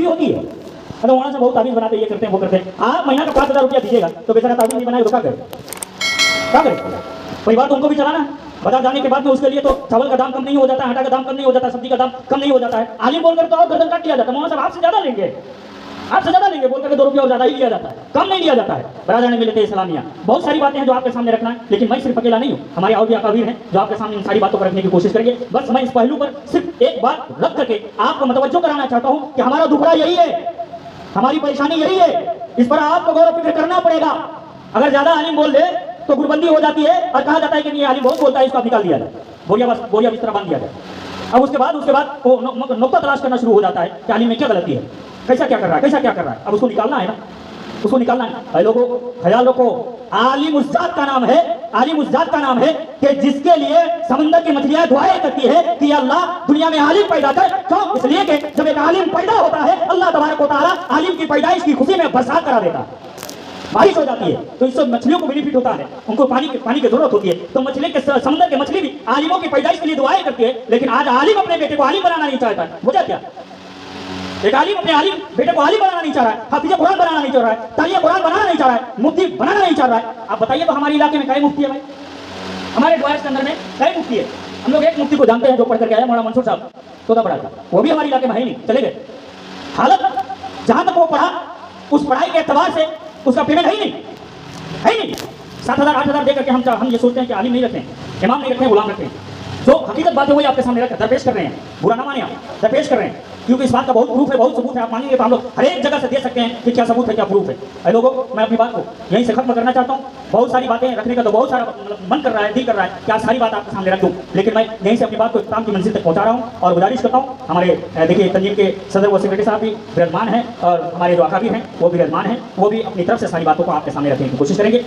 होती है। अगर वहाँ से बहुत ताबीज बनाते, ये करते हैं वो करते हैं। आप महीना का 5,000 रुपया दीजिएगा तो बेचारा ताबीज नहीं बनाए तो क्या करे, क्या करे? परिवार तो उनको भी चलाना है। बाजार जाने के बाद में उसके लिए तो चावल का दाम कम नहीं हो जाता है, आटा का दाम कम नहीं हो जाता, सब्जी का दाम कम नहीं हो जाता है। आलिम बोलकर तो और गर्दन काट लिया जाता है, मौलाना साहब आपसे ज्यादा लेंगे, आपसे ज्यादा लेंगे बोलकर 2 रुपया और ज्यादा ही लिया जाता है, कम नहीं लिया जाता है। बाजार में मिलते हैं सलामियाँ। बहुत सारी बातें हैं जो आपके सामने रखना है, लेकिन मैं सिर्फ अकेला नहीं हूँ, हमारे और भी अकाबीर हैं जो आपके सामने इन सारी बातों को रखने की कोशिश करेंगे। बस मैं इस पहलू पर सिर्फ एक बात रख करके आपको मतवज्जो कराना चाहता हूँ कि हमारा दुखड़ा यही है, हमारी परेशानी यही है। इस पर आपको गौर फिक्र करना पड़ेगा। अगर ज्यादा आलिम बोल दे तो गुटबंदी हो जाती है और कहा जाता है कि ये आलिम बहुत बोलता है, इसको निकाल दिया जाए, बोरिया बिस्तर बांध दिया जाए। अब उसके बाद वो नुक्ता तलाश करना शुरू हो जाता है कि आलिम में क्या गलती है, कैसा क्या कर रहा है, कैसा क्या कर रहा है। अब उसको निकालना है ना, उसको निकालना है। लोगों ख्याल रखो, आलिम उस जात का नाम है, आलिम उस जात का नाम है कि जिसके लिए समंदर की मछलियां दुआएं करती है कि अल्लाह दुनिया में आलिम पैदा कर। क्यों? इसलिए कि जब एक आलिम पैदा होता है अल्लाह तबारक व तआला आलिम की पैदाइश की खुशी में बरसात करा देता है, बारिश हो जाती है, तो इससे मछलियों को बेनिफिट होता है, उनको पानी की जरूरत होती है। तो मछली के समुद्र के मछली भी आलिमों की पैदाइश के लिए दुआएं करती है। लेकिन आज आलिम अपने बेटे को आलिम बनाना नहीं चाहता है। वजह क्या? एक आलिम अपने आलिम बेटे को आलिम बनाना नहीं चाह रहा है, हाफिज कुरान बनाना नहीं चाह रहा है, तालिया कुरान बनाना नहीं चाह रहा है, मुफ्ती बनाना नहीं चाह रहा है। आप बताइए तो हमारे इलाके में कई मुफ्ती है भाई, हमारे द्वार के अंदर में कई मुफ्ती है। हम लोग एक मुफ्ती को जानते हैं जो पढ़ करके आया, मौलाना मंसूर साहब, तोता पढ़ा था, वो भी हमारे इलाके में है नहीं, चले गए। हालत जहां तक वो पढ़ा, उस पढ़ाई के एतबार से उसका पेमेंट है ही नहीं। 7,000 8,000 दे करके हम ये सोचते हैं कि आलिम नहीं रखते हैं, इमाम नहीं रखते हैं, गुलाम रखते हैं। जो हकीकत बात है वही आपके सामने रखकर दरपेश कर रहे हैं, बुरा ना माने आप, दरपेश कर रहे हैं, क्योंकि इस बात का बहुत प्रूफ है, बहुत सबूत है। आप मांगेंगे तो हम लोग हर एक जगह से दे सकते हैं कि क्या सबूत है, क्या प्रूफ है। लोगों, मैं अपनी बात को यहीं से खत्म करना चाहता हूँ। बहुत सारी बातें रखने का तो बहुत सारा मन कर रहा है, दिल कर रहा है कि आज सारी बात आपके सामने रख दूँ, लेकिन मैं यहीं से अपनी बात को इख्तिताम की मंजिल तक पहुँचा रहा हूँ। और गुजारिश करता हूँ, हमारे देखिए तंजीम के सदर व सेक्रेटरी साहब भी विराजमान हैं और हमारे जो अकाबीर हैं वो भी विराजमान हैं, वो भी अपनी तरफ से सारी बातों को आपके सामने रखने की कोशिश करेंगे।